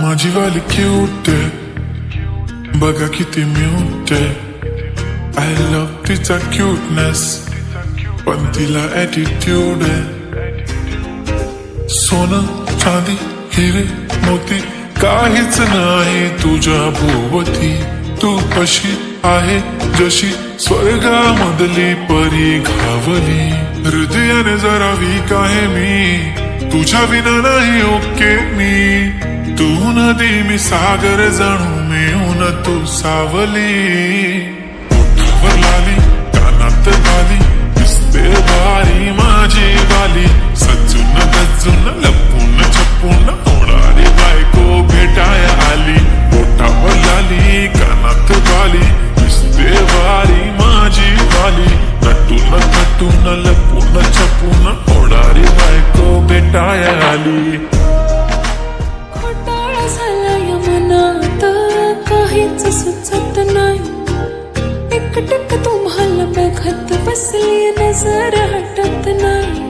माझी वाली क्यूट आहे, बघा किती म्यूट आहे. आय लव्ह तिचा क्यूटनेस, पण तिला ॲटिट्यूड आहे. सोनं चांदी हिरे मोती काहीच नाही तुझ्या भोवती. तू अशी आहे जशी स्वर्गामधली परी घावली. हृदयाने जरा वीक आहे मी, तुझ्या विना नाही ओके मी. तू नदी मी सागर जणू मिळून तू सावली. ओठावर लाली कानात बाली दिसते भारी माझी वाली. सजून गजून लपून छपून होणारी बायको भेटाय आली. ओठावर लाली कानात बाली दिसते भारी माझी वाली. नटून नटून लपून छपून होणारी बायको भेटाय आली. घोटाळा झाला या मनात, काहीच सुचत नाही. एकटक तुम्हाला बघत बसली नजर हटत नाही.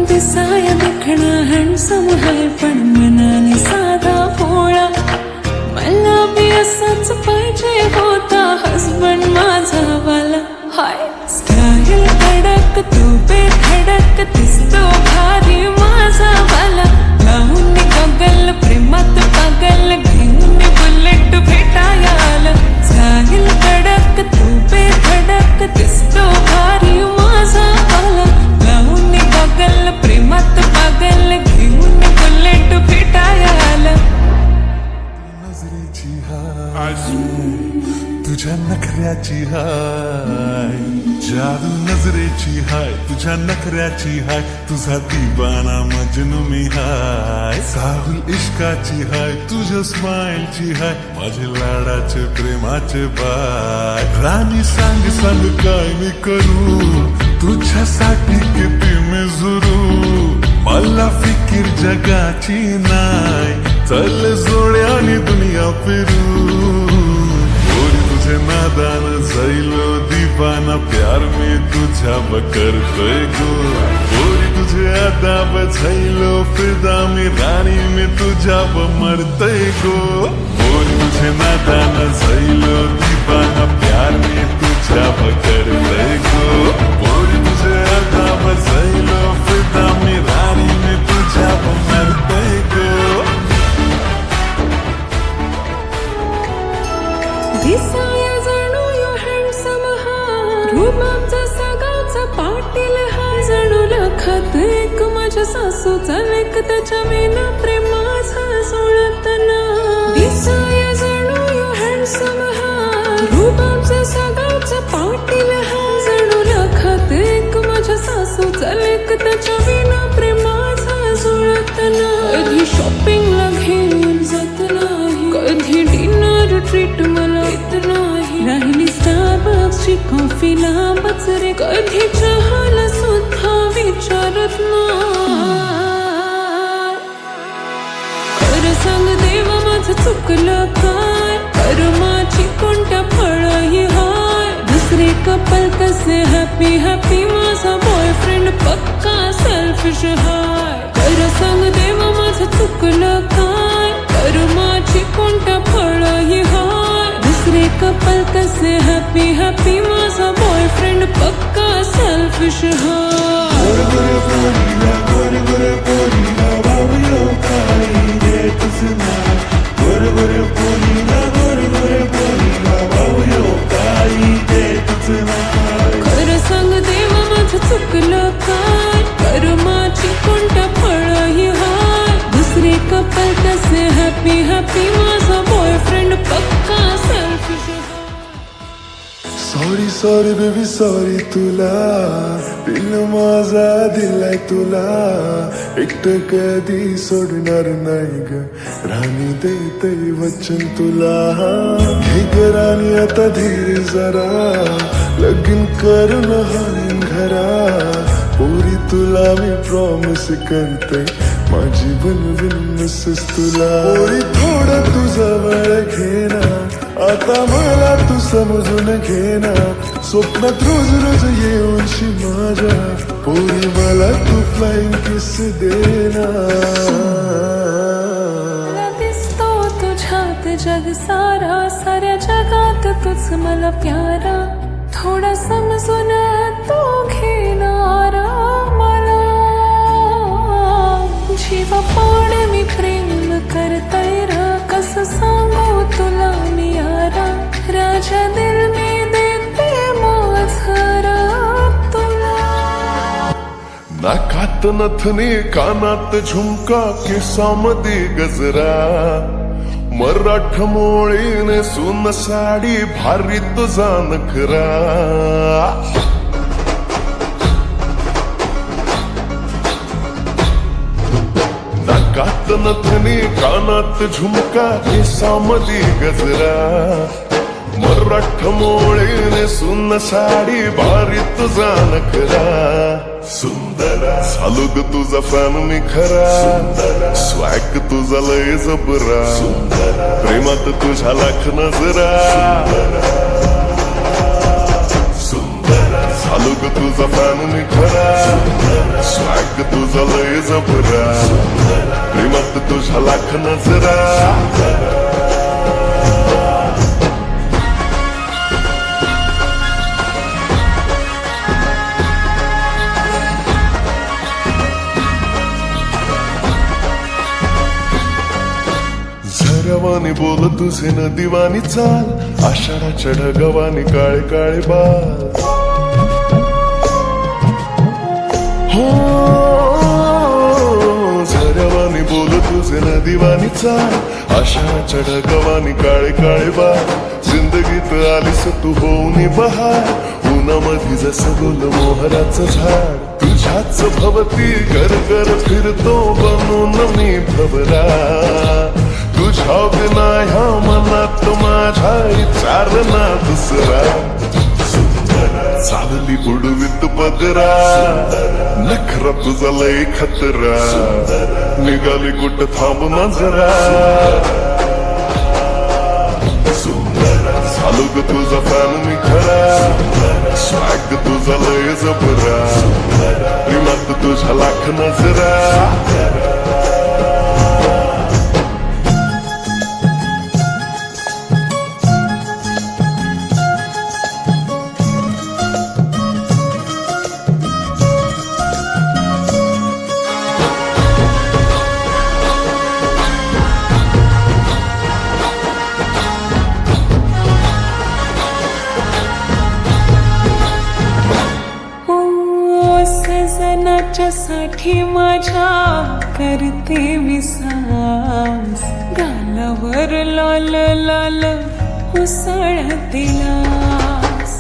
दिसाया देखणा हँडसम आहे पण मनाने साधा भोळा. मला बी असाच पाहिजे होता हसबंड माझा वाला. हाय स्टाईल कडक तू बेधडक दिसतो भारी माझा वाला. लावून गगल प्रेमात पागल घेऊन बुलेट भेटाया आलं. स्टाईल कडक तू बेधडक दिसतो भारी माझा वाला. लावून गगल प्रेमात पागल घेऊन बुलेट भेटाया आलं. नजरेची हाय तुझ्या नखऱ्याची हाय. जादू नजरेची हाय तुझ्या नखऱ्याची हाय. तुझा दिवाना मजनू मी हाय. साहुल इश्काची हाय तुझ्या स्माइलची हाय. माझे लाडाचे प्रेमाचे बाय. राणी सांग सांग काय मी करू तुझ्यासाठी किती मी जुरू. मला फिकीर जगाची नाय. चल जोड्याने दुनिया फिरू. तुझे नादान जाइलो दीवाना प्यार में तुझ्या करतोय गो. गोरी तुझे अदाब झाइलो फिदा मी राणी में तुझ्या मरतोय गो. गोरी तुझे नादान जाइलो दीवाना प्यार में तुझ्या करतोय गो. गोरी तुझे अदाब झाइलो फिदा मी राणी में तुझ्या मरतोय गो. दिसाया जणू यो हँडसम हाय. रूपाचा सगावचा पाटील हाय. जणू लखात एक माझ्या सासूचा लेक त्याच्या विना प्रेमाचा सोडत नाही. दिसाया जणू यो हँडसम हाय. रूपाचा सगावचा पाटील हाय. जणू लखात एक माझ्या सासूचा लेक त्याच्या विना प्रेमाचा सोडत नाही. कधी शॉपिंगला घेऊन जात नाही, कधी डिनर ट्रीट मला येत नाही. राहिली स्टारबक्सची कॉफी लांबच रे, कधी चहाला सुद्धा विचारत नाही. खरं सांग देवा माझं चुकलं काय. कर्माची कोणत्या फळही हाय. दुसरे कपल कसे हॅपी हॅपी. माझा बॉयफ्रेंड पक्का सेल्फिश हाय. खरं सांग देवा माझं चुकलं काय. कर्माची कोणत्या फळही हाय. दुसरे कपल कसे हॅपी हॅपी. माझा बॉयफ्रेंड पक्का सेल्फिश हाय. खरं सांग देवा माझं चुकलं काय. कर्माची कोणत्या फळही हाय. दुसरे कपल कसे हॅपी हॅपी. माझा बॉयफ्रेंड पक्का सेल्फिश हाय. सॉरी सॉरी बेबी सॉरी तुला. दिल माझा दिलाय तुला. एकटं कधी सोडणार नाही ग. राणी देते वचन तुला. हे ग राणी आता धीर जरा. लगीन करून हाणीन घरा. पोरी तुला मी प्रॉमिस करते. माझी बनवीन मिसेस तुला. पोरी थोडं तुझा वेळ घेना. आता मला तू समजून घेना. स्वप्नात रोज रोज येऊनशी माझ्या. पोरी मला तू फ्लाइंग किस देना. दिसतो तुझ्यात जग सारा, साऱ्या जगात तुझ मला प्यारा, थोडा समजून तो घेणारा मला. जीवा पण मी प्रेम करतय र, कसं सांगू तुला मी यारा, राजा दिल मी देते माझं तुला. नाकात नथनी कानात झुमका केसामध्ये गजरा, मराठ मोळीने सून साडी भारी तुझा नखरा. नाकात नथनी कानात झुमका केसामध्ये गजरा, मराठ मोळीने सून साडी भारी तुझा नखरा. सुंदरा झालो ग तुझा फॅन मी खरा, स्वॅग तुझा लय जबरा, प्रेमात तुझ्या लाख नजरा. सुंदरा झालो ग तुझा फॅन मी खरा, स्वॅग तुझा लय जबरा, प्रेमात तुझ्या लाख नजरा. झरवानी बोल तुझे नदीवानी चाल, आषाढाच्या ढगवानी काळे काळे बाल. हो झरवानी बोल तुझे नदीवानी चाल, आषाढाच्या ढगवानी काळे काळे बाल. जिंदगीत आलीस तू होऊन बहार, उन्हामध्ये जसं गोल मोहराचं झाड. तुझ्याच भवती घर घर फिरतो बनून मी भवरा, तुझ्या बिना ह्या मनात माझ्या विचार ना दुसरा. चालली उडवीत पदरा, नखरा तुझा लय खतरा, निघाली कुठं थांब नजरा. झालो ग तुझा फॅन मी खरा, स्वॅग तुझा लय जबरा, प्रेमात तुझ्या लाख नजरा. सजनाच्यासाठी माझ्या करते मी सांस, गालावर लाल लाल उसळते लास.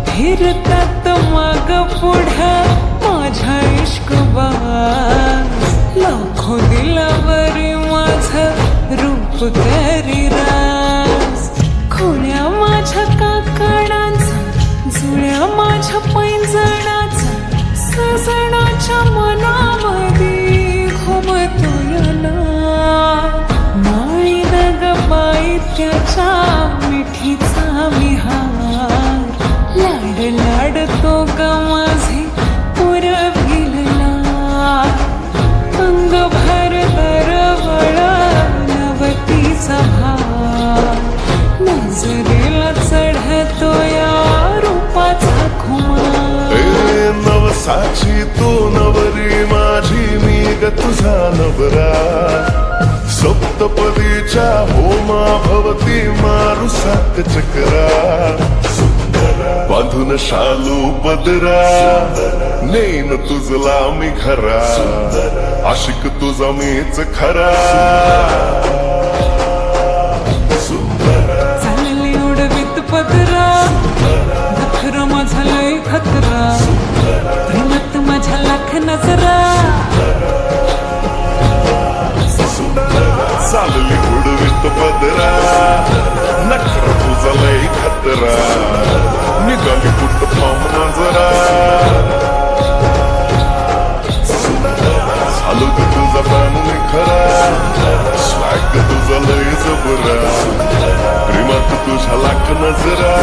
फिरतात माग पुढं माझ्या इश्कबाज, लाखो दिलावर माझं रूप करी रास. खोड्या माझ्या काकडांचा, जुळ्या माझ्या पैंजणाचा, सजनाच्या मनामध्ये घुमतोय ना. माळी दगबाई त्याच्या मिठीचा विहार, लाड लाडतो ग माझे पुरविलला. अंग भर दरवळ नवतीचा भार, नजरेला चढतो या रूपाचा खुमार. नवसाची तू नवरी माझी, मी ग तुझा नवरा. सप्तपदीच्या होमा भवती मारू सात चक्रा. बांधून शालू पदरा, नेन तुझला मी खरा, आशिक तुझा मीच खरा. चालली उडवीत पदरा, नखरा माझा लय खतरा, प्रेमात माझ्या लाख नजरा. चालली उडवीत पदरा, नखरा तुझा लय खतरा, निघाली कुठं थांब नजरा. झालो ग तुझा फॅन मी खरा, स्वॅग तुझा लय जबरा, प्रेमात तुझ्या लाख नजरा.